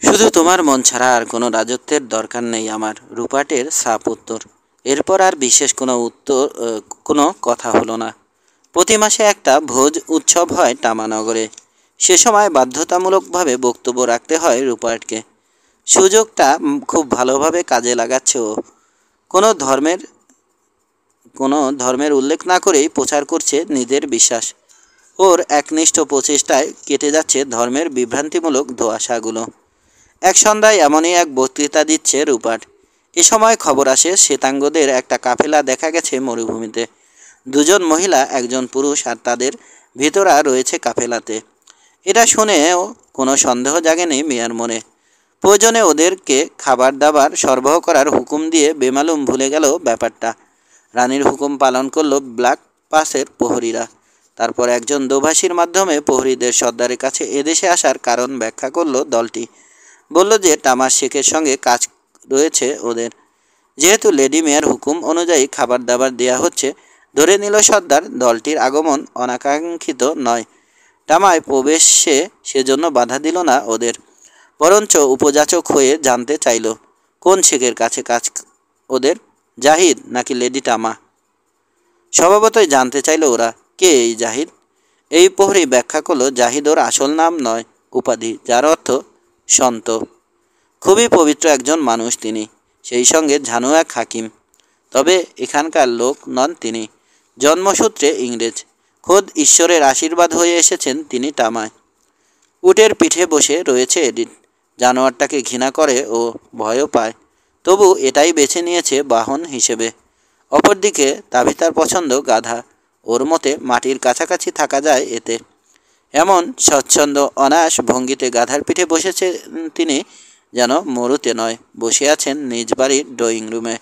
শুধু তোমার মন ছাড়া আর কোনো রাজত্বের দরকার নেই আমার, রূপাটের সাপ উত্তর। এরপর আর বিশেষ কোনো কথা হলো না। প্রতি মাসে একটা ভোজ উৎসব হয় টামানগরে। সে সময় বাধ্যতামূলকভাবে বক্তব্য রাখতে হয় রূপার্টকে। সুযোগটা খুব ভালোভাবে কাজে লাগাচ্ছে ও। কোনো ধর্মের কোনো ধর্মের উল্লেখ না করেই প্রচার করছে নিজের বিশ্বাস। ওর একনিষ্ঠ প্রচেষ্টায় কেটে যাচ্ছে ধর্মের বিভ্রান্তিমূলক ধোঁয়াশাগুলো। এক সন্ধ্যায় এমনই এক বক্তৃতা দিচ্ছে রূপাট। এ সময় খবর আসে শ্বেতাঙ্গদের একটা কাফেলা দেখা গেছে মরুভূমিতে। দুজন মহিলা, একজন পুরুষ, আর তাদের ভিতরা রয়েছে কাফেলাতে। এটা শুনেও কোনো সন্দেহ জাগেনি মিয়ার মনে। প্রয়োজনে ওদেরকে খাবার দাবার সরবরাহ করার হুকুম দিয়ে বেমালুম ভুলে গেল ব্যাপারটা। রানীর হুকুম পালন করলো ব্ল্যাক পাসের প্রহরীরা। তারপর একজন দোভাষীর মাধ্যমে প্রহরীদের সর্দারের কাছে এদেশে আসার কারণ ব্যাখ্যা করলো দলটি। বলল যে তামার শেখের সঙ্গে কাজ রয়েছে ওদের। যেহেতু লেডি মেয়ার হুকুম অনুযায়ী খাবার দাবার দেয়া হচ্ছে, ধরে নিল সর্দার দলটির আগমন অনাকাঙ্ক্ষিত নয়। তামায় প্রবেশে সেজন্য বাধা দিল না ওদের, বরঞ্চ উপযাচক হয়ে জানতে চাইল কোন শেখের কাছে কাজ ওদের, জাহিদ নাকি লেডি তামা। স্বভাবতই জানতে চাইল ওরা কে এই জাহিদ। এই প্রহরী ব্যাখ্যা করল জাহিদ ওর আসল নাম নয়, উপাধি, যার অর্থ সন্ত। খুবই পবিত্র একজন মানুষ তিনি, সেই সঙ্গে ঝানু এক হাকিম। তবে এখানকার লোক নন তিনি, জন্মসূত্রে ইংরেজ। খোদ ঈশ্বরের আশীর্বাদ হয়ে এসেছেন তিনি তামায়। উটের পিঠে বসে রয়েছে এডিথ। জানোয়ারটাকে ঘৃণা করে ও ভয়ও পায়, তবু এটাই বেছে নিয়েছে বাহন হিসেবে। অপরদিকে তাভিতার পছন্দ গাধা। ওর মতে মাটির কাছাকাছি থাকা যায় এতে। এমন স্বচ্ছন্দ অনায়াস ভঙ্গিতে গাধার পিঠে বসেছেন তিনি, যেন মরুতে নয়, বসে আছেন নিজ বাড়ির ড্রয়িং রুমে।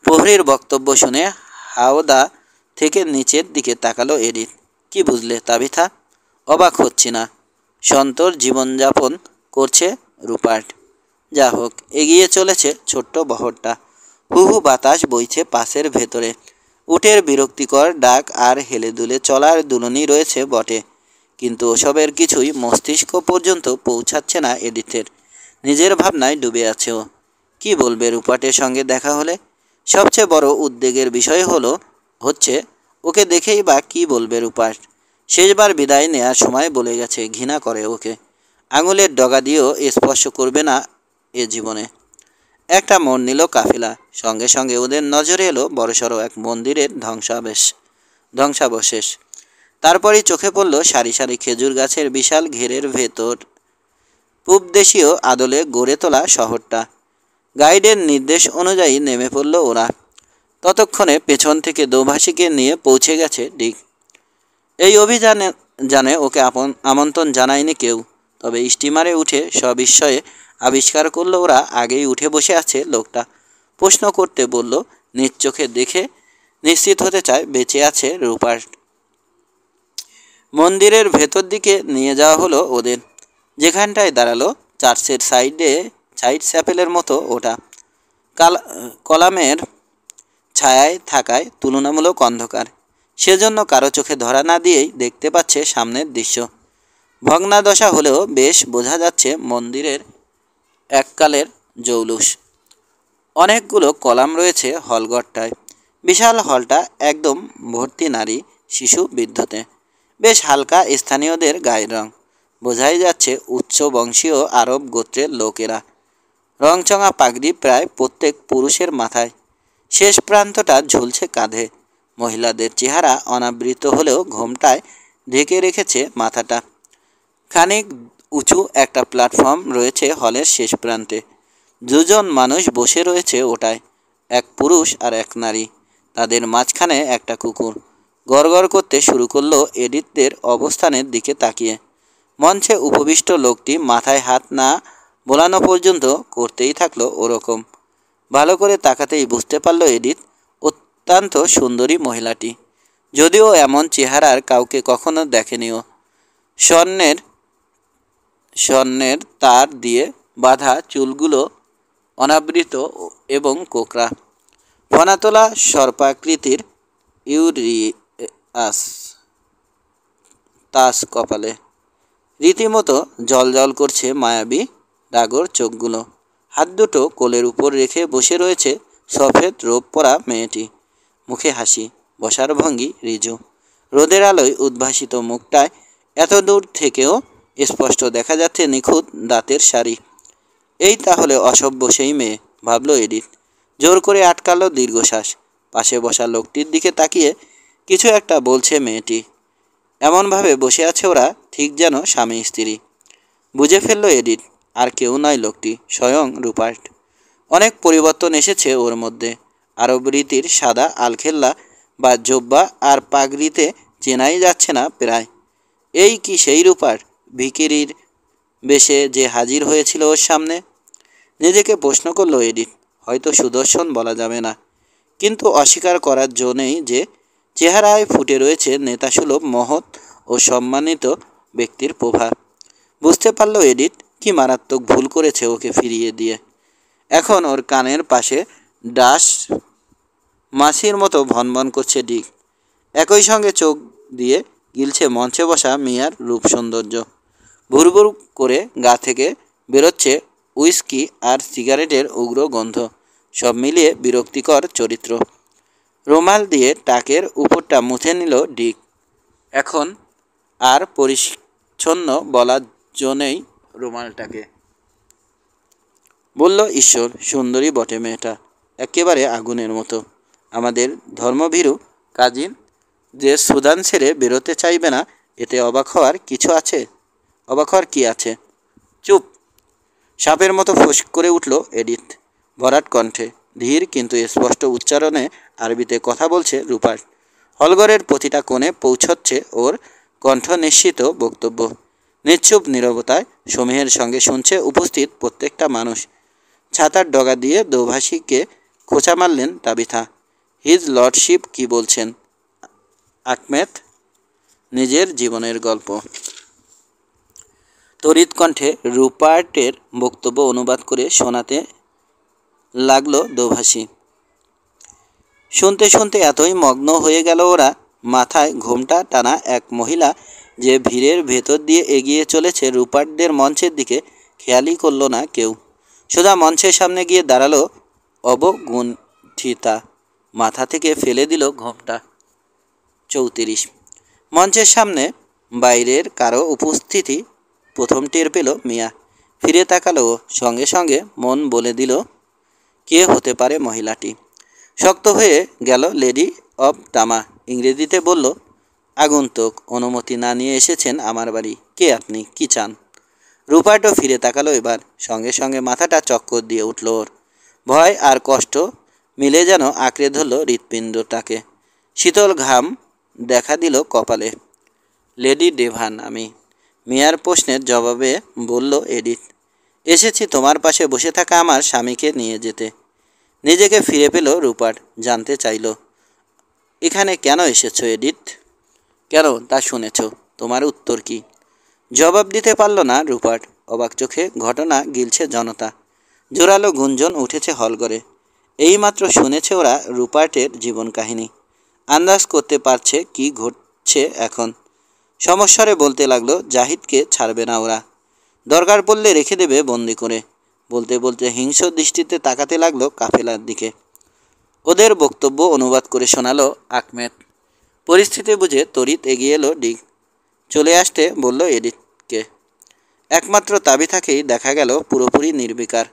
প্রহরীর বক্তব্য শুনে হাওদা থেকে নিচের দিকে তাকালো এডিথ। কি বুঝলে তাবিথা? অবাক হচ্ছি না। সন্তর জীবনযাপন করছে রূপার্ট। যা হোক, এগিয়ে চলেছে ছোট্ট বহরটা। হু হু বাতাস বইছে পাশের ভেতরে। উটের বিরক্তিকর ডাক আর হেলে দুলে চলার দুলনি রয়েছে বটে, কিন্তু ওসবের কিছুই মস্তিষ্ক পর্যন্ত পৌঁছাচ্ছে না এডিথের। নিজের ভাবনায় ডুবে আছে ও। কী বলবে রূপাটের সঙ্গে দেখা হলে? সবচেয়ে বড় উদ্বেগের বিষয় হচ্ছে ওকে দেখেই বা কী বলবে রূপাট। শেষবার বিদায় নেয়ার সময় বলে গেছে ঘৃণা করে ওকে, আঙুলের ডগা দিয়েও স্পর্শ করবে না এ জীবনে। একটা মোড় নিল কাফিলা। সঙ্গে সঙ্গে ওদের নজরে এলো বড়সড় এক মন্দিরের ধ্বংসাবশেষ। তারপরই চোখে পড়ল সারি সারি খেজুর গাছের বিশাল ঘেরের ভেতর পূবদেশীয় আদলে গড়ে তোলা শহরটা। গাইডের নির্দেশ অনুযায়ী নেমে পড়ল ওরা। ততক্ষণে পেছন থেকে দোভাষীকে নিয়ে পৌঁছে গেছে ডিক। এই অভিযানে ওকে আমন্ত্রণ জানায়নি কেউ। তবে স্টিমারে উঠে সবিস্ময়ে আবিষ্কার করলো ওরা আগেই উঠে বসে আছে লোকটা। প্রশ্ন করতে বলল, নিজ চোখে দেখে নিশ্চিত হতে চায় বেঁচে আছে রূপার্ট। মন্দিরের ভেতর দিকে নিয়ে যাওয়া হলো ওদের। যেখানটায় দাঁড়ালো চার্চের সাইড চ্যাপেলের মতো ওটা। কলামের ছায়ায় থাকায় তুলনামূলক অন্ধকার, সেজন্য কারো চোখে ধরা না দিয়েই দেখতে পাচ্ছে সামনের দৃশ্য। ভগ্নাদশা হলেও বেশ বোঝা যাচ্ছে মন্দিরের এককালের জৌলুস। অনেকগুলো কলাম রয়েছে হলঘরটায়। বিশাল হলটা একদম ভর্তি নারী, শিশু, বৃদ্ধতে। বেশ হালকা স্থানীয়দের গায়ের রং। বোঝাই যাচ্ছে উচ্চ বংশীয় আরব গোত্রের লোকেরা। রংচঙা পাগড়ি প্রায় প্রত্যেক পুরুষের মাথায়। শেষ প্রান্তটা ঝুলছে কাঁধে। মহিলাদের চেহারা অনাবৃত হলেও ঘোমটায় ঢেকে রেখেছে মাথাটা। খানিক উঁচু একটা প্ল্যাটফর্ম রয়েছে হলের শেষ প্রান্তে। দুজন মানুষ বসে রয়েছে ওটায়, এক পুরুষ আর এক নারী। তাদের মাঝখানে একটা কুকুর গড়গড় করতে শুরু করলো এডিথদের অবস্থানের দিকে তাকিয়ে। মঞ্চে উপবিষ্ট লোকটি মাথায় হাত না বোলানো পর্যন্ত করতেই থাকলো ওরকম। ভালো করে তাকাতেই বুঝতে পারল এডিথ অত্যন্ত সুন্দরী মহিলাটি, যদিও এমন চেহারার কাউকে কখনো দেখেনিও। স্বর্ণের তার দিয়ে বাঁধা চুলগুলো অনাবৃত এবং কোকড়া। ফনাতোলা সর্পাকৃতির ইউরিয়াস তাস কপালে। রীতিমতো জল করছে মায়াবী ডাগর চোখগুলো। হাত দুটো কোলের উপর রেখে বসে রয়েছে সফেদ রোগ পরা মেয়েটি। মুখে হাসি, বসার ভঙ্গি ঋজু। রোদের আলোয় উদ্ভাসিত মুখটায় এত দূর থেকেও স্পষ্ট দেখা যাচ্ছে নিখুঁত দাঁতের শাড়ি। এই তাহলে অসভ্য সেই মেয়ে, ভাবল এডিথ। জোর করে আটকালো দীর্ঘশ্বাস। পাশে বসা লোকটির দিকে তাকিয়ে কিছু একটা বলছে মেয়েটি। এমনভাবে বসে আছে ওরা, ঠিক যেন স্বামী স্ত্রী। বুঝে ফেলল এডিথ, আর কেউ নয় লোকটি, স্বয়ং রুপার্ট। অনেক পরিবর্তন এসেছে ওর মধ্যে। আরব রীতির সাদা আলখেল্লা বা জোব্বা আর পাগড়িতে চেনাই যাচ্ছে না প্রায়। এই কি সেই রুপার্ট, ভিখিরির বেশে যে হাজির হয়েছিল ওর সামনে? নিজেকে প্রশ্ন করল এডিথ। হয়তো সুদর্শন বলা যাবে না, কিন্তু অস্বীকার করার জো নেই যে চেহারায় ফুটে রয়েছে নেতাসুলভ, মহৎ ও সম্মানিত ব্যক্তির প্রভাব। বুঝতে পারল এডিথ কি মারাত্মক ভুল করেছে ওকে ফিরিয়ে দিয়ে। এখন ওর কানের পাশে ডাস মাছির মতো ভনভন করছে ডিক। একই সঙ্গে চোখ দিয়ে গিলছে মঞ্চে বসা মিয়ার রূপ সৌন্দর্য। ভুরভুর করে গা থেকে বেরোচ্ছে উইস্কি আর সিগারেটের উগ্র গন্ধ। সব মিলিয়ে বিরক্তিকর চরিত্র। রুমাল দিয়ে টাকের উপরটা মুছে নিল ডিক। এখন আর পরিচ্ছন্ন বলার জন্যেই রুমালটাকে। বলল, ঈশ্বর, সুন্দরী বটে মেয়েটা, একেবারে আগুনের মতো। আমাদের ধর্মভীরু কাজিন যে সুদান ছেড়ে বেরোতে চাইবে না, এতে অবাক হওয়ার কিছু আছে? অবাক হওয়ার কি আছে? চুপ! সাপের মতো ফোঁস করে উঠল এডিথ ভরাট কণ্ঠে। ধীর কিন্তু স্পষ্ট উচ্চারণে আরবিতে কথা বলছে রুপার্ট। হলঘরের প্রতিটা কোণে পৌঁছচ্ছে ওর কণ্ঠ নিশ্চিত বক্তব্য। নিশ্চুপ নীরবতায় সমীহের সঙ্গে শুনছে উপস্থিত প্রত্যেকটা মানুষ। ছাতার ডগা দিয়ে দোভাষীকে খোঁচা মারলেন তাবিথা। হিজ লর্ডশিপ কি বলছেন? আহমেদ নিজের জীবনের গল্প। তড়িৎ কণ্ঠে রুপার্টের বক্তব্য অনুবাদ করে শোনাতে লাগলো দোভাষী। শুনতে শুনতে এতই মগ্ন হয়ে গেল ওরা, মাথায় ঘোমটা টানা এক মহিলা যে ভিড়ের ভেতর দিয়ে এগিয়ে চলেছে রুপার্টদের মঞ্চের দিকে, খেয়ালই করল না কেউ। সোজা মঞ্চের সামনে গিয়ে দাঁড়ালো অবগুণ্ঠিতা। মাথা থেকে ফেলে দিল ঘোমটা। 34। মঞ্চের সামনে বাইরের কারো উপস্থিতি প্রথম টের পেল মিয়া। ফিরে তাকালো, সঙ্গে সঙ্গে মন বলে দিল কে হতে পারে মহিলাটি। শক্ত হয়ে গেল লেডি অব তামা। ইংরেজিতে বলল, আগন্তুক, অনুমতি না নিয়ে এসেছেন আমার বাড়ি। কে আপনি? কি চান? রুপার্টও ফিরে তাকালো এবার। সঙ্গে সঙ্গে মাথাটা চক্কর দিয়ে উঠল ওর। ভয় আর কষ্ট মিলে যেন আঁকড়ে ধরল হৃৎপিণ্ডটাকে। শীতল ঘাম দেখা দিল কপালে। লেডি ডেভান আমি। মিয়ার প্রশ্নের জবাবে বলল এডিথ, এসেছি তোমার পাশে বসে থাকা আমার স্বামীকে নিয়ে যেতে। নিজেকে ফিরে পেল রুপার্ট। জানতে চাইল, এখানে কেন এসেছো এডিথ? কেন তা শুনেছ, তোমার উত্তর কি? জবাব দিতে পারল না রুপার্ট। অবাক চোখে ঘটনা গিলছে জনতা। জোরালো গুঞ্জন উঠেছে হলঘরে। এইমাত্র শুনেছে ওরা রুপার্টের জীবন কাহিনী। আন্দাজ করতে পারছে কি ঘটছে এখন। সমস্বরে বলতে লাগলো, জাহিদকে ছাড়বে না ওরা, দরকার পড়লে রেখে দেবে বন্দি করে। বলতে বলতে হিংস্র দৃষ্টিতে তাকাতে লাগলো কাফেলার দিকে। ওদের বক্তব্য অনুবাদ করে শোনালো আহমেদ। পরিস্থিতি বুঝে তড়িৎ এগিয়ে এলো ডিক। চলে আসতে বলল এডিথকে। একমাত্র তাবিথাকেই দেখা গেল পুরোপুরি নির্বিকার।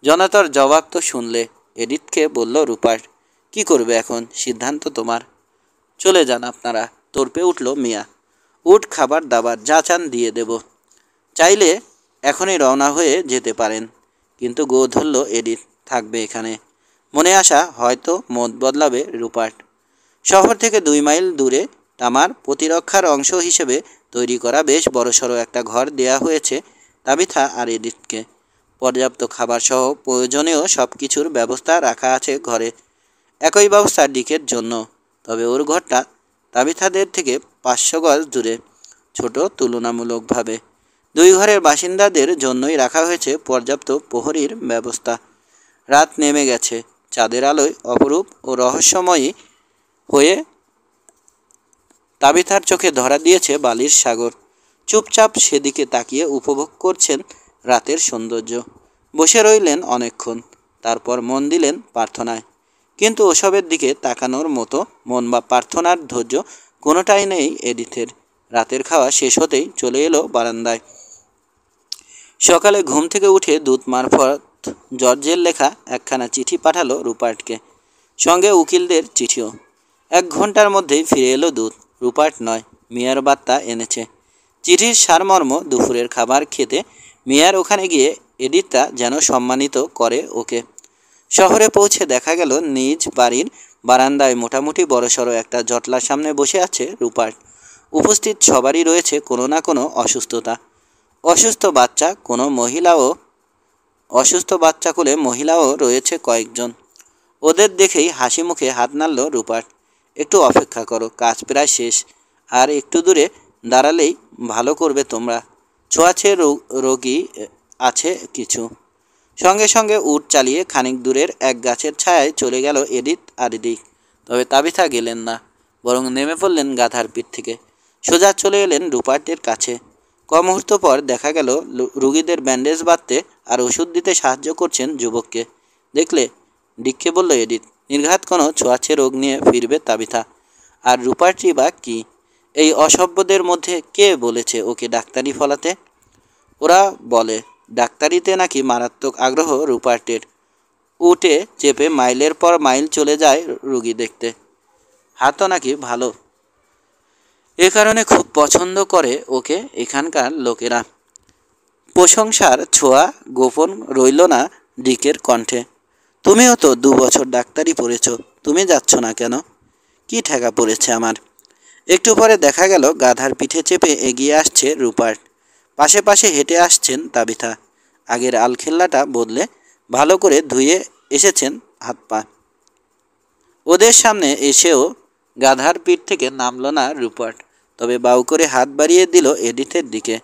জনতার জবাব তো শুনলে। এডিথকে বলল রুপার্ট, কি করবে এখন? সিদ্ধান্ত তোমার। চলে যান আপনারা, তর্পে উঠল মিয়া। উঠ, খাবার দাবার যা চান দিয়ে দেব। চাইলে এখনই রওনা হয়ে যেতে পারেন। কিন্তু গো ধরল এডিথ, থাকবে এখানে। মনে আসা হয়তো মত বদলাবে রুপার্ট। শহর থেকে 2 মাইল দূরে তামার প্রতিরক্ষার অংশ হিসেবে তৈরি করা বেশ বড়সড় একটা ঘর দেয়া হয়েছে তাবিথা আর এডিথকে। পর্যাপ্ত খাবার সহ প্রয়োজনীয় সব কিছুর ব্যবস্থা রাখা আছে ঘরে। একই ব্যবস্থা ডিকের জন্য, তবে ওর ঘরটা তাবিথাদের থেকে 500 গজ দূরে, ছোট তুলনামূলকভাবে। 2 ঘরের বাসিন্দাদের জন্যই রাখা হয়েছে পর্যাপ্ত প্রহরীর ব্যবস্থা। রাত নেমে গেছে। চাঁদের আলোয় অপরূপ ও রহস্যময়ী হয়ে তাবিথার চোখে ধরা দিয়েছে বালির সাগর। চুপচাপ সেদিকে তাকিয়ে উপভোগ করছেন রাতের সৌন্দর্য। বসে রইলেন অনেকক্ষণ, তারপর মন দিলেন প্রার্থনায়। কিন্তু ওসবের দিকে তাকানোর মতো মন বা প্রার্থনার ধৈর্য কোনোটাই নেই এডিথের। রাতের খাওয়া শেষ হতেই চলে এলো বারান্দায়। সকালে ঘুম থেকে উঠে দূত মারফত জর্জের লেখা একখানা চিঠি পাঠালো রুপার্টকে, সঙ্গে উকিলদের চিঠিও। 1 ঘন্টার মধ্যেই ফিরে এলো দূত। রুপার্ট নয়, মিয়ার বার্তা এনেছে। চিঠির সারমর্ম, দুপুরের খাবার খেতে মিয়ার ওখানে গিয়ে এডিথটা যেন সম্মানিত করে ওকে। শহরে পৌঁছে দেখা গেল নিজ বাড়ির বারান্দায় মোটামুটি বড়সড় একটা জটলার সামনে বসে আছে রুপার্ট। উপস্থিত সবারই রয়েছে কোনো না কোনো অসুস্থতা। অসুস্থ বাচ্চা কোলে মহিলাও রয়েছে কয়েকজন। ওদের দেখেই হাসি মুখে হাত নাড়ল রুপার্ট। একটু অপেক্ষা করো, কাজ প্রায় শেষ। আর একটু দূরে দাঁড়ালেই ভালো করবে তোমরা। ছোঁয়াচে রোগী আছে কিছু। সঙ্গে সঙ্গে উট চালিয়ে খানিক দূরের এক গাছের ছায়ায় চলে গেল এডিথ আর এদিক। তবে তাবিথা গেলেন না, বরং নেমে পড়লেন গাধার পিঠ থেকে। সোজা চলে এলেন রুপার্টের কাছে। মুহূর্ত পর দেখা গেল রুগীদের ব্যান্ডেজ বাঁধতে আর ওষুধ দিতে সাহায্য করছেন যুবককে। দেখলে, ডিককে বলল এডিথ, নির্ঘাত কোনো ছোঁয়াচে রোগ নিয়ে ফিরবে তাবিথা। আর রুপার্টই বা কী? এই অসভ্যদের মধ্যে কে বলেছে ওকে ডাক্তারি ফলাতে? ওরা বলে ডাক্তারিতে নাকি মারাত্মক আগ্রহ রুপার্টের। উটে চেপে মাইলের পর মাইল চলে যায় রুগী দেখতে। হাতও নাকি ভালো। এ কারণে খুব পছন্দ করে ওকে এখানকার লোকেরা। প্রশংসার ছোঁয়া গোপন রইল না ডিকের কণ্ঠে। তুমিও তো 2 বছর ডাক্তারি পড়েছ, তুমি যাচ্ছ না কেন? কি ঠেকা পড়েছে আমার? একটু পরে দেখা গেল গাধার পিঠে চেপে এগিয়ে আসছে রুপার্ট। পাশে পাশে হেঁটে আসছেন তাবিথা। আগের আলখেল্লাটা বদলে ভালো করে ধুয়ে এসেছেন হাত পা। ওদের সামনে এসেও গাধার পিঠ থেকে নামল না রুপার্ট, তবে বাউ করে হাত বাড়িয়ে দিল এডিথের দিকে।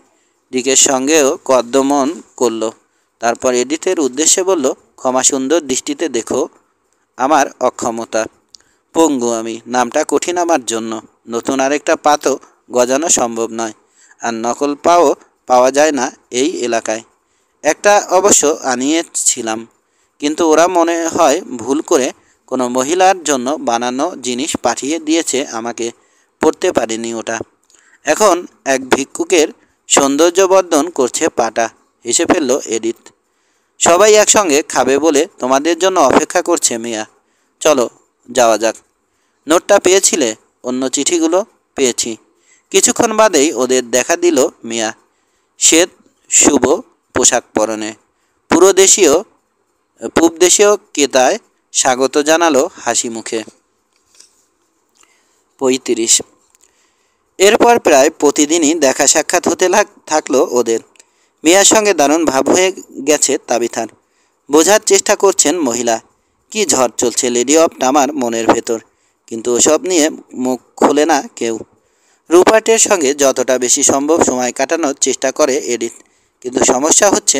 ডিকের সঙ্গেও কদ্দমন করল। তারপর এডিথের উদ্দেশ্যে বলল, ক্ষমা সুন্দর দৃষ্টিতে দেখো আমার অক্ষমতা। পঙ্গু আমি, নামটা কঠিন আমার জন্য। নতুন আরেকটা পা তো গজানো সম্ভব নয়, আর নকল পাও পাওয়া যায় না এই এলাকায়। একটা অবশ্য আনিয়েছিলাম, কিন্তু ওরা মনে হয় ভুল করে কোনো মহিলার জন্য বানানো জিনিস পাঠিয়ে দিয়েছে আমাকে। পড়তে পারিনি ওটা। এখন এক ভিক্ষুকের সৌন্দর্যবর্ধন করছে পাটা। হেসে ফেলল এডিথ। সবাই একসঙ্গে খাবে বলে তোমাদের জন্য অপেক্ষা করছে মিয়া। চলো যাওয়া যাক। নোটটা পেয়েছিলে? অন্য চিঠিগুলো? পেয়েছি। কিছুক্ষণ বাদেই ওদের দেখা দিল মিয়া, শ্বেত শুভ পোশাক পরনে। পূব দেশীয় কেতায় স্বাগত জানালো হাসি মুখে। 35। এরপর প্রায় প্রতিদিনই দেখা সাক্ষাৎ হতে থাকলো ওদের। মিয়ার সঙ্গে দারুণ ভাব হয়ে গেছে তাবিথার। বোঝার চেষ্টা করছেন মহিলা। কি ঝড় চলছে লেডি অফ টামার মনের ভেতর, কিন্তু ওসব নিয়ে মুখ খোলে না কেউ। রুপার্টের সঙ্গে যতটা বেশি সম্ভব সময় কাটানোর চেষ্টা করে এডিথ, কিন্তু সমস্যা হচ্ছে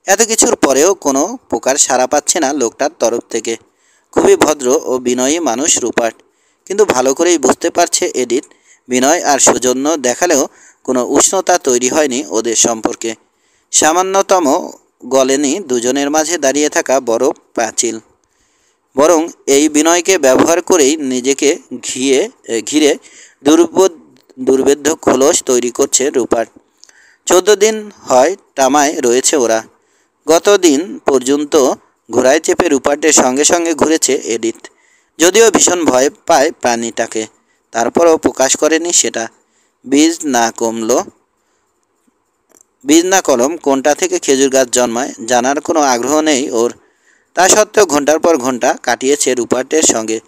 এত কিছুর পরেও কোনো প্রকার সাড়া পাচ্ছে না লোকটার তরফ থেকে। খুবই ভদ্র ও বিনয়ী মানুষ রুপার্ট, কিন্তু ভালো করেই বুঝতে পারছে এডিথ, বিনয় আর সৌজন্য দেখালেও কোনো উষ্ণতা তৈরি হয়নি ওদের সম্পর্কে। সামান্যতম গলেনি দুজনের মাঝে দাঁড়িয়ে থাকা বড় পাঁচিল। বরং এই বিনয়কে ব্যবহার করেই নিজেকে ঘিরে দুর্ভেদ্য খোলস তৈরি করছে রুপার্ট। 14 দিন হয় টামায় রয়েছে ওরা। গত দিন পর্যন্ত ঘোড়ায় চেপে রুপার্টের সঙ্গে সঙ্গে ঘুরেছে এডিথ। যদিও ভীষণ ভয় পায় প্রাণীটাকে, তারপরও প্রকাশ করেনি সেটা। বীজ না কলম কোনটা থেকে খেজুর গাছ জন্মায় জানার কোনো আগ্রহ নেই ওর। তা সত্ত্বেও ঘন্টার পর ঘন্টা কাটিয়েছে রুপার্টের সঙ্গে।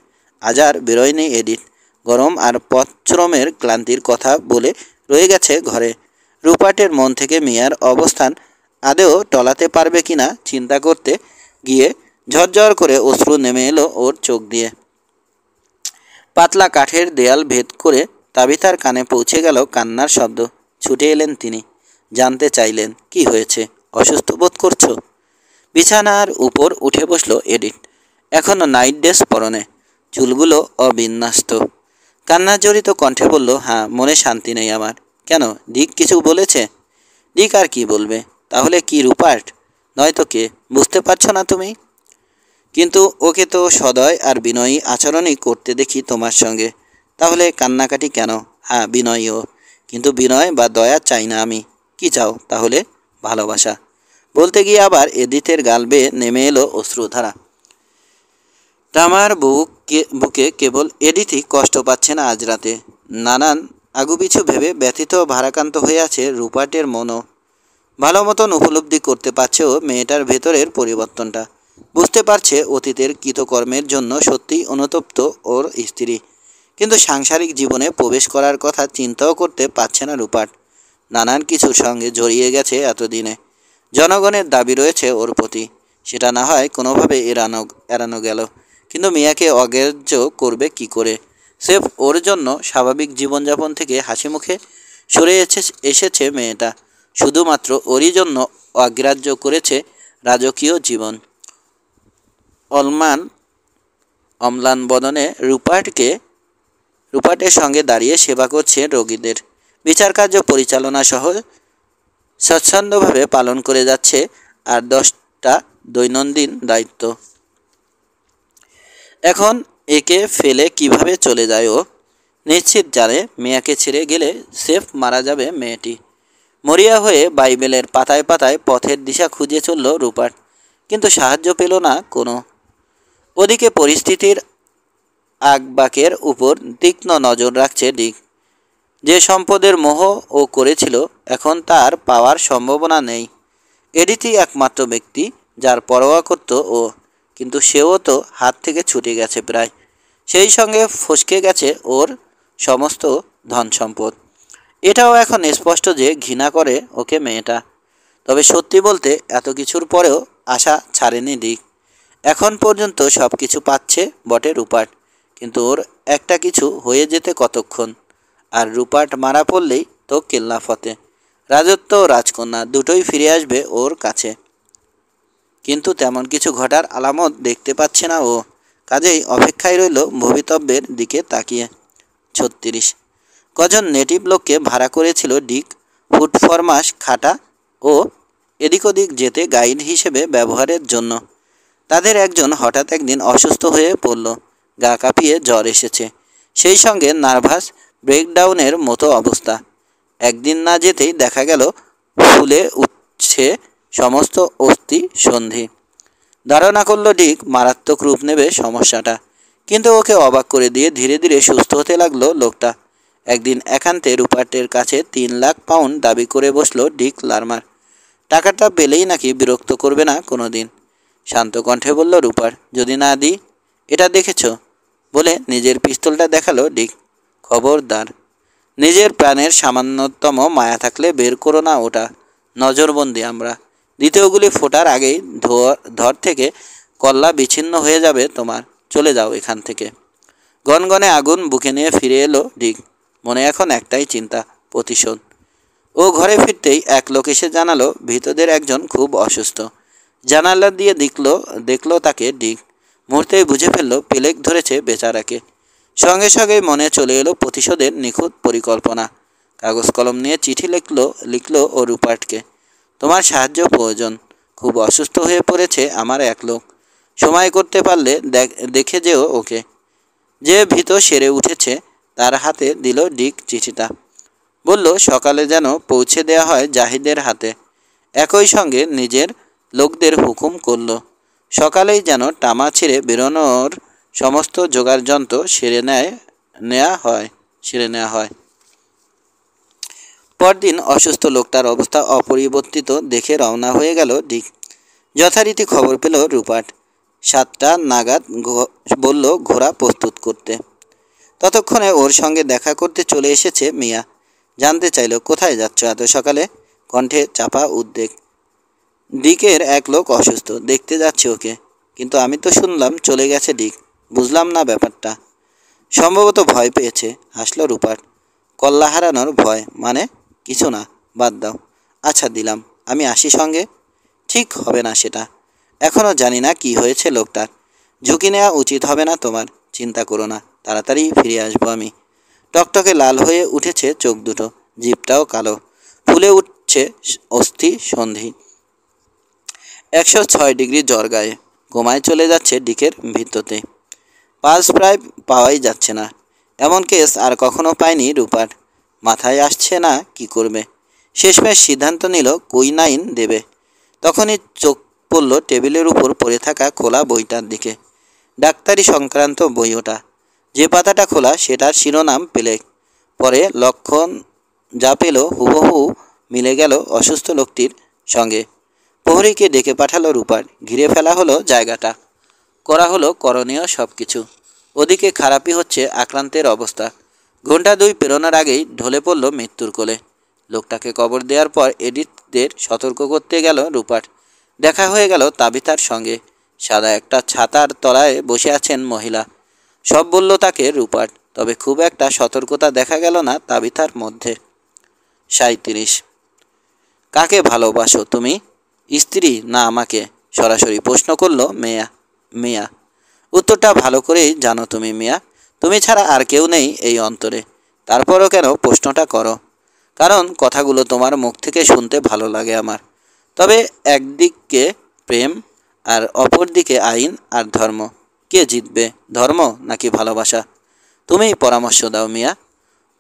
আজ আর বেরোয়নি এডিথ। গরম আর পথশ্রমের ক্লান্তির কথা বলে রয়ে গেছে ঘরে। রুপার্টের মন থেকে মিয়ার অবস্থান আদেও টলাতে পারবে কিনা চিন্তা করতে গিয়ে ঝরঝর করে অশ্রু নেমে এলো ওর চোখ দিয়ে। পাতলা কাঠের দেয়াল ভেদ করে তাবিথার কানে পৌঁছে গেল কান্নার শব্দ। ছুটে এলেন তিনি। জানতে চাইলেন, কি হয়েছে? অসুস্থ বোধ করছো? বিছানার উপর উঠে বসলো এডিথ। এখনও নাইট ড্রেস পরনে, চুলগুলো অবিন্যস্ত। কান্নাজড়িত কণ্ঠে বলল, হ্যাঁ, মনে শান্তি নেই আমার। কেন, ডিক কিছু বলেছে? ডিক আর কি বলবে? তাহলে কি রুপার্ট নয়তো কে? বুঝতে পারছো না তুমি? কিন্তু ওকে তো সদয় আর বিনয়ী আচরণই করতে দেখি তোমার সঙ্গে। তাহলে কান্নাকাটি কেন? হ্যাঁ, বিনয়ীও, কিন্তু বিনয় বা দয়া চাই না আমি। কি চাও তাহলে? ভালোবাসা। বলতে গিয়ে আবার এদিতের গাল বেয়ে নেমে এলো অশ্রুধারা। তামার বুকে কেবল এডিথই কষ্ট পাচ্ছে না আজ রাতে। নানান আগুপিছু ভেবে ব্যথিত ভারাক্রান্ত হয়ে আছে রুপার্টের মনও। ভালো মতন উপলব্ধি করতে পারছে ও মেয়েটার ভেতরের পরিবর্তনটা। বুঝতে পারছে অতীতের কৃতকর্মের জন্য সত্যিই অনুতপ্ত ওর স্ত্রী। কিন্তু সাংসারিক জীবনে প্রবেশ করার কথা চিন্তাও করতে পারছে না রুপার্ট। নানান কিছুর সঙ্গে জড়িয়ে গেছে এতদিনে। জনগণের দাবি রয়েছে ওর প্রতি, সেটা না হয় কোনোভাবে এড়ানো গেল। কিন্তু মিয়াকে অগ্রাহ্য করবে কি করে? স্রেফ ওর জন্য স্বাভাবিক জীবনযাপন থেকে হাসি মুখে সরে এসেছে মেয়েটা। শুধুমাত্র ওরই জন্য অগ্রাহ্য করেছে রাজকীয় জীবন। অম্লান বদনে রুপার্টের সঙ্গে দাঁড়িয়ে সেবা করছে রোগীদের। বিচার কার্য পরিচালনা সহ স্বচ্ছন্দভাবে পালন করে যাচ্ছে আর 10টা দৈনন্দিন দায়িত্ব। এখন একে ফেলে কিভাবে চলে যায় ও? নিশ্চিত জানে মেয়াকে ছেড়ে গেলে সেফ মারা যাবে মেয়েটি। মরিয়া হয়ে বাইবেলের পাতায় পাতায় পথের দিশা খুঁজে চলল রুপার্ট, কিন্তু সাহায্য পেল না কোনো। ওদিকে পরিস্থিতির আগবাকের উপর তীক্ষ্ণ নজর রাখছে ডিক। যে সম্পদের মোহ ও করেছিল এখন তার পাওয়ার সম্ভাবনা নেই। এডিথই একমাত্র ব্যক্তি যার পরোয়া করত ও, কিন্তু সেও তো হাত থেকে ছুটে গেছে প্রায়। সেই সঙ্গে ফসকে গেছে ওর সমস্ত ধন সম্পদ। এটাও এখন স্পষ্ট যে ঘৃণা করে ওকে মেয়েটা। তবে সত্যি বলতে এত কিছুর পরেও আশা ছাড়েনি ডিক। এখন পর্যন্ত সব কিছু পাচ্ছে বটে রুপার্ট, কিন্তু ওর একটা কিছু হয়ে যেতে কতক্ষণ। আর রুপার্ট মারা পড়লেই তো কেল্লা ফতে। রাজত্ব ও রাজকন্যা দুটোই ফিরে আসবে ওর কাছে। কিন্তু তেমন কিছু ঘটার আলামত দেখতে পাচ্ছে না ও। কাজেই অপেক্ষায় রইল ভবিতব্যের দিকে তাকিয়ে। 36 কজন নেটিভ লোককে ভাড়া করেছিল ডিক ফুড ফরমাস খাটা ও এদিক ওদিক যেতে গাইড হিসেবে ব্যবহারের জন্য। তাদের একজন হঠাৎ একদিন অসুস্থ হয়ে পড়ল। গা কাঁপিয়ে জ্বর এসেছে, সেই সঙ্গে নার্ভাস ব্রেকডাউনের মতো অবস্থা। একদিন না যেতেই দেখা গেল ফুলে উঠছে সমস্ত অস্থি সন্ধি। ধারণা করল ডিক মারাত্মক রূপ নেবে সমস্যাটা, কিন্তু ওকে অবাক করে দিয়ে ধীরে ধীরে সুস্থ হতে লাগলো লোকটা। একদিন একান্তে রুপার্টের কাছে 3 লাখ পাউন্ড দাবি করে বসলো ডিক লারমার। টাকাটা পেলেই নাকি বিরক্ত করবে না কোনো দিন। শান্ত কণ্ঠে বলল রুপার্ট, যদি না দিই? এটা দেখেছ? বলে নিজের পিস্তলটা দেখালো ডিক। খবরদার, নিজের প্রাণের সামান্যতম মায়া থাকলে বের করো না ওটা। নজরবন্দি আমরা। দ্বিতীয় গুলি ফোটার আগেই ধর থেকে কল্লা বিচ্ছিন্ন হয়ে যাবে তোমার। চলে যাও এখান থেকে। গনগনে আগুন বুকে নিয়ে ফিরে এলো ডিক। মনে এখন একটাই চিন্তা, প্রতিশোধ। ও ঘরে ফিরতেই এক লোক এসে জানালো ভৃতদের একজন খুব অসুস্থ। জানালা দিয়ে দেখলো তাকে ডিক। মুহূর্তেই বুঝে ফেলল পেলেক ধরেছে বেচারাকে। সঙ্গে সঙ্গেই মনে চলে এলো প্রতিশোধের নিখুঁত পরিকল্পনা। কাগজ কলম নিয়ে চিঠি লিখলো ও রুপার্টকে। তোমার সাহায্য প্রয়োজন। খুব অসুস্থ হয়ে পড়েছে আমার এক লোক। সময় করতে পারলে দেখে যেও ওকে। যে ভীত সেরে উঠেছে তার হাতে দিল ডিক চিঠিটা। বলল সকালে যেন পৌঁছে দেয়া হয় জাহিদের হাতে। একই সঙ্গে নিজের লোকদের হুকুম করল সকালেই যেন টামা ছেড়ে বেরোনোর সমস্ত জোগাড় যন্ত্র নেওয়া হয়। পরদিন অসুস্থ লোকটার অবস্থা অপরিবর্তিত দেখে রওনা হয়ে গেল ডিক। যথারীতি খবর পেল রুপার্ট। 7টা নাগাদ বলল ঘোড়া প্রস্তুত করতে। ততক্ষণে ওর সঙ্গে দেখা করতে চলে এসেছে মিয়া। জানতে চাইল কোথায় যাচ্ছ এত সকালে? কণ্ঠে চাপা উদ্বেগ। ডিকের এক লোক অসুস্থ, দেখতে যাচ্ছে ওকে। কিন্তু আমি তো শুনলাম চলে গেছে ডিক। বুঝলাম না ব্যাপারটা। সম্ভবত ভয় পেয়েছে, হাসল রুপার্ট। কল্লা হারানোর ভয় মানে? কিছু না, বাদ দাও। আচ্ছা দিলাম, আমি আসি সঙ্গে? ঠিক হবে না সেটা। এখনও জানি না কি হয়েছে লোকটার। ঝুঁকি নেওয়া উচিত হবে না তোমার। চিন্তা করো না, তাড়াতাড়ি ফিরে আসবো আমি। টকটকে লাল হয়ে উঠেছে চোখ দুটো। জিভটাও কালো, ফুলে উঠছে অস্থি সন্ধি। 106 ডিগ্রি জ্বর গায়ে, ঘুমায় চলে যাচ্ছে ডিকের ভিত্ততে। পালস প্রায় পাওয়াই যাচ্ছে না। এমন কেস আর কখনো পায়নি রূপার। মাথায় আসছে না কি করবে। শেষমেশ সিদ্ধান্ত নিল কুইনাইন দেবে। তখনই চোখ পড়ল টেবিলের উপর পড়ে থাকা খোলা বইটার দিকে। ডাক্তারি সংক্রান্ত বই ওটা। যে পাতাটা খোলা সেটার শিরোনাম প্লেগ। পরে লক্ষণ যা পেল হুবহু মিলে গেল অসুস্থ লোকটির সঙ্গে। প্রহরীকে ডেকে পাঠালো রূপার। ঘিরে ফেলা হলো জায়গাটা, করা হলো করণীয় সব কিছু। ওদিকে খারাপই হচ্ছে আক্রান্তের অবস্থা। ঘন্টা 2 পেরোনোর আগেই ঢলে পড়ল মৃত্যুর কোলে। লোকটাকে কবর দেওয়ার পর এডিটদের সতর্ক করতে গেল রূপার। দেখা হয়ে গেল তাবিথার সঙ্গে। সাদা একটা ছাতার তলায় বসে আছেন মহিলা। সব বলল তাকে রূপার, তবে খুব একটা সতর্কতা দেখা গেল না তাবিথার মধ্যে। 37। কাকে ভালোবাসো তুমি, স্ত্রী না আমাকে? সরাসরি প্রশ্ন করল মিয়া। উত্তরটা ভালো করেই জানো তুমি মিয়া। তুমি ছাড়া আর কেউ নেই এই অন্তরে। তারপরও কেন প্রশ্নটা করো? কারণ কথাগুলো তোমার মুখ থেকে শুনতে ভালো লাগে আমার। তবে একদিকে প্রেম আর অপর দিকে আইন আর ধর্ম। কে জিতবে, ধর্ম নাকি ভালোবাসা? তুমিই পরামর্শ দাও মিয়া।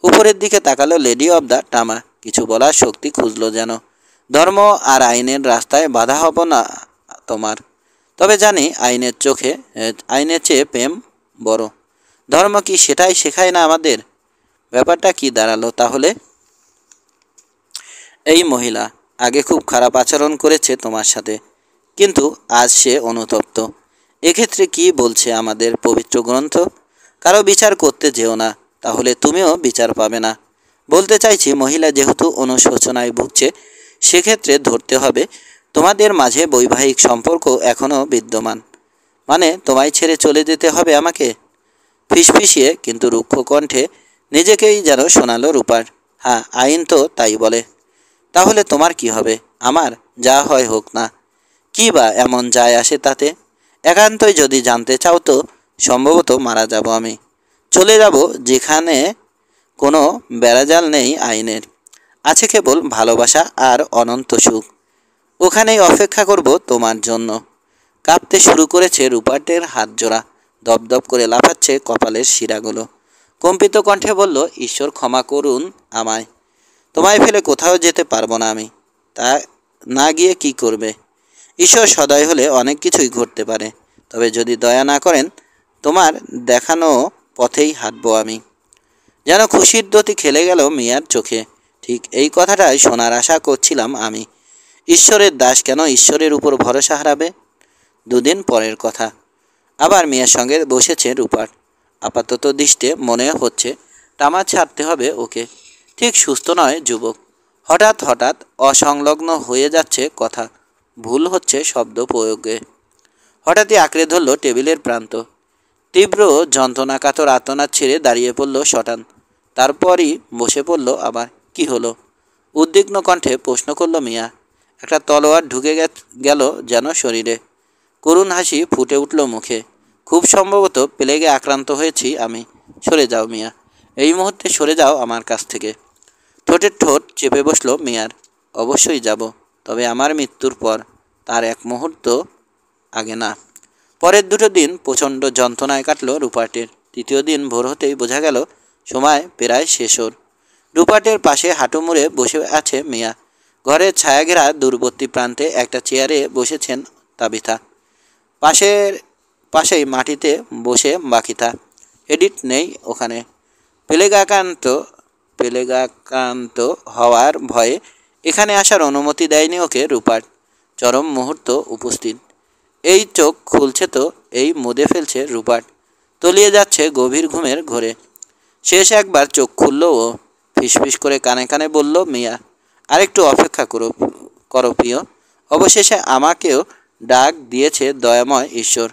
উপরের দিকে তাকালো লেডি অব দ্য টামা। কিছু বলার শক্তি খুঁজল যেন। ধর্ম আর আইনের রাস্তায় বাধা হব না তোমার। তবে জানি আইনের চেয়ে প্রেম বড়। ধর্ম কি সেটাই শেখায় না আমাদের? ব্যাপারটা কি দাঁড়ালো তাহলে? এই মহিলা আগে খুব খারাপ আচরণ করেছে তোমার সাথে, কিন্তু আজ সে অনুতপ্ত। এক্ষেত্রে কি বলছে আমাদের পবিত্র গ্রন্থ? কারো বিচার করতে যেও না, তাহলে তুমিও বিচার পাবে না। বলতে চাইছি মহিলা যেহেতু অনুশোচনায় ভুগছে, সেক্ষেত্রে ধরতে হবে তোমাদের মাঝে বৈবাহিক সম্পর্ক এখনও বিদ্যমান। মানে তোমায় ছেড়ে চলে যেতে হবে আমাকে? ফিসফিসিয়ে কিন্তু রুক্ষ কণ্ঠে নিজেকেই যেন শোনালো রূপার। হ্যাঁ, আইন তো তাই বলে। তাহলে তোমার কি হবে? আমার যা হয় হোক না। কি বা এমন যায় আসে তাতে? একান্তই যদি জানতে চাও তো সম্ভবত মারা যাব আমি। চলে যাব যেখানে কোনো বেড়াজাল নেই আইনের। আছে কেবল ভালোবাসা আর অনন্ত সুখ। ওখানেই অপেক্ষা করব তোমার জন্য। কাঁপতে শুরু করেছে রূপাটের হাত জোড়া। দপদপ করে লাফাচ্ছে কপালের শিরাগুলো। কম্পিত কণ্ঠে বলল, ঈশ্বর ক্ষমা করুন আমায়। তোমায় ফেলে কোথাও যেতে পারবো না আমি। তা না গিয়ে কি করবে? ঈশ্বর সদয় হলে অনেক কিছুই ঘটতে পারে। তবে যদি দয়া না করেন, তোমার দেখানো পথেই হাঁটবো আমি। যেন খুশির দ্যুতি খেলে গেল মিয়ার চোখে। ঠিক এই কথাটাই শোনার আশা করছিলাম আমি। ঈশ্বরের দাস কেন ঈশ্বরের উপর ভরসা হারাবে? 2 দিন পরের কথা। আবার মিয়ার সঙ্গে বসেছে রূপার। আপাতত দৃষ্টে মনে হচ্ছে টামা ছাড়তে হবে ওকে। ঠিক সুস্থ নয় যুবক। হঠাৎ হঠাৎ অসংলগ্ন হয়ে যাচ্ছে কথা। ভুল হচ্ছে শব্দ প্রয়োগে। হঠাৎই আঁকড়ে ধরল টেবিলের প্রান্ত। তীব্র যন্ত্রণাকাতর আর্তনাদ ছেড়ে দাঁড়িয়ে পড়ল শটান। তারপরই বসে পড়ল আবার। কি হলো? উদ্বিগ্ন কণ্ঠে প্রশ্ন করল মিয়া। একটা তলোয়ার ঢুকে গেল যেন শরীরে। করুণ হাসি ফুটে উঠল মুখে। খুব সম্ভবত প্লেগে আক্রান্ত হয়েছি আমি। সরে যাও মিয়া, এই মুহূর্তে সরে যাও আমার কাছ থেকে। ঠোঁটের ঠোঁট চেপে বসল মিয়ার। অবশ্যই যাব, তবে আমার মৃত্যুর পর, তার 1 মুহূর্ত আগে না। পরের 2 দিন প্রচণ্ড যন্ত্রণায় কাটল রূপাটের। 3য় দিন ভোর হতেই বোঝা গেল সময় প্রায় শেষ ওর। রূপাটের পাশে হাঁটু মুড়ে বসে আছে মিয়া। ঘরের ছায়াঘেরা দূরবর্তী প্রান্তে একটা চেয়ারে বসেছেন তাবিথা। পাশেই মাটিতে বসে বাকিতা। এডিট নেই ওখানে। প্লেগাক্রান্ত হওয়ার ভয়ে এখানে আসার অনুমতি দেয়নি ওকে রূপার। চরম মুহূর্ত উপস্থিত। এই চোখ খুলছে তো এই মুদে ফেলছে রূপার। তলিয়ে যাচ্ছে গভীর ঘুমের ঘোরে। শেষ একবার চোখ খুলল ও। ফিসফিস করে কানে কানে বলল মিয়া, আরেকটু অপেক্ষা করো প্রিয়। অবশেষে আমাকেও ডাক দিয়েছে দয়াময় ঈশ্বর।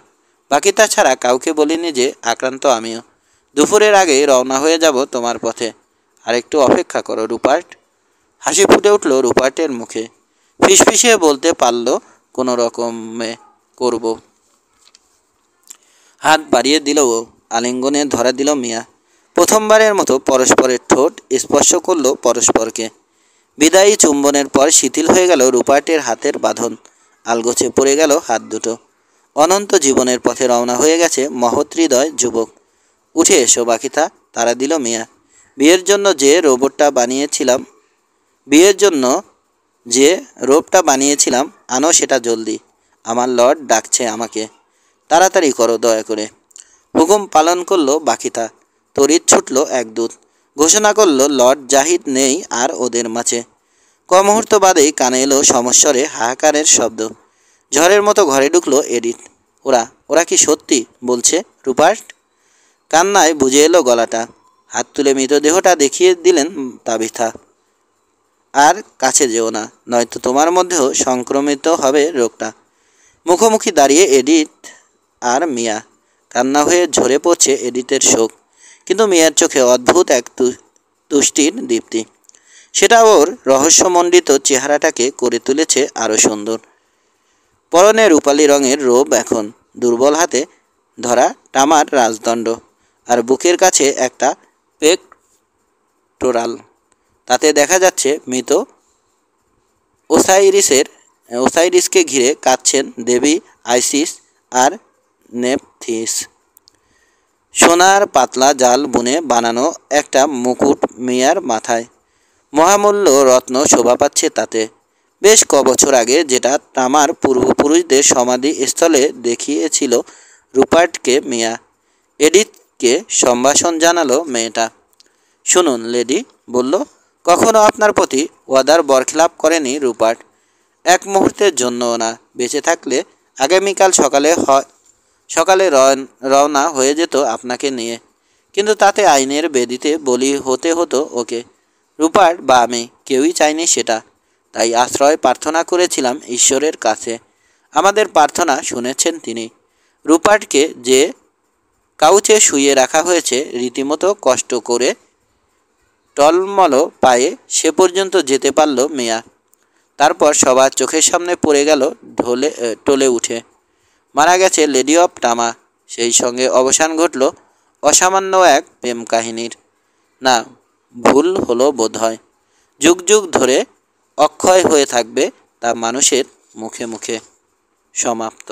বাকিটা ছাড়া কাউকে বলিনি যে আক্রান্ত আমিও। দুপুরের আগেই রওনা হয়ে যাব তোমার পথে। আরেকটু অপেক্ষা করো রূপার্ট। হাসি ফুটে উঠল রূপার্টের মুখে। ফিসফিসিয়ে বলতে পারল, কোনো রকমে করব। হাত বাড়িয়ে দিল ও। আলিঙ্গনে ধরা দিল মিয়া। প্রথমবারের মতো পরস্পরের ঠোঁট স্পর্শ করল পরস্পরকে। বিদায়ী চুম্বনের পর শিথিল হয়ে গেল রূপাটের হাতের বাঁধন, আলগোছে পড়ে গেল হাত দুটো। অনন্ত জীবনের পথে রওনা হয়ে গেছে মহৎ হৃদয় যুবক। উঠে এসো বাকিতা, তারা দিল মিয়া। বিয়ের জন্য যে রোবটা বানিয়েছিলাম আনো সেটা জলদি, আমার লর্ড ডাকছে আমাকে, তাড়াতাড়ি করো দয়া করে। হুকুম পালন করলো বাকিতা। তড়িৎ ছুটল এক দূত, ঘোষণা করল লর্ড জাহিদ নেই আর ওদের মাঝে। মুহূর্ত বাদেই কানে এলো সমস্বরে হাহাকারের শব্দ। ঝড়ের মতো ঘরে ঢুকলো এডিথ। ওরা কি সত্যি বলছে রুপার্ট? কান্নায় বুঝে এলো গলাটা। হাত তুলে মৃতদেহটা দেখিয়ে দিলেন তাবিথা। আর কাছে যেও না, নয়তো তোমার মধ্যেও সংক্রমিত হবে রোগটা। মুখোমুখি দাঁড়িয়ে এডিথ আর মিয়া। কান্না হয়ে ঝরে পড়ছে এডিথের শোক, কিন্তু মিয়ার চোখে অদ্ভুত এক তুষ্টির দীপ্তি। সেটা ওর রহস্যমণ্ডিত চেহারাটাকে করে তুলেছে আরও সুন্দর। পরনে রূপালি রঙের রোব, এখন দুর্বল হাতে ধরা তামার রাজদণ্ড, আর বুকের কাছে একটা পেকটোরাল। তাতে দেখা যাচ্ছে মৃত ওসাইরিসকে ঘিরে কাঁদছেন দেবী আইসিস আর নেপথিস। সোনার পাতলা জাল বুনে বানানো একটা মুকুট মিয়ার মাথায়, মহামূল্য রত্ন শোভা পাচ্ছে তাতে। বেশ কবছর আগে যেটা তামার পূর্বপুরুষদের সমাধি স্থলে দেখিয়েছিল রুপার্টকে মিয়া। এডিথকে সম্ভাষণ জানালো মেয়েটা। শুনুন লেডি, বলল, কখনো আপনার প্রতি ওয়াদার বরখিলাপ করেনি রুপার্ট, এক মুহূর্তের জন্যও না। বেঁচে থাকলে আগামীকাল সকালে রওনা হয়ে যেত আপনাকে নিয়ে, কিন্তু তাতে আইনের বেদিতে বলি হতে হতো ওকে। রুপার্ট বা আমি কেউই চাইনি সেটা, তাই আশ্রয় প্রার্থনা করেছিলাম ঈশ্বরের কাছে। আমাদের প্রার্থনা শুনেছেন তিনি। রুপার্টকে যে কাউচে শুইয়ে রাখা হয়েছে রীতিমতো কষ্ট করে, টলমল পায়ে সে পর্যন্ত যেতে পারল মিয়া। তারপর সবার চোখের সামনে পড়ে গেল টলে উঠে, মারা গেছে লেডি অফ টামা। সেই সঙ্গে অবসান ঘটল অসামান্য এক প্রেম কাহিনীর। না, ভুল হলো বোধহয়। যুগ যুগ ধরে অক্ষয় হয়ে থাকবে তা মানুষের মুখে মুখে। সমাপ্ত।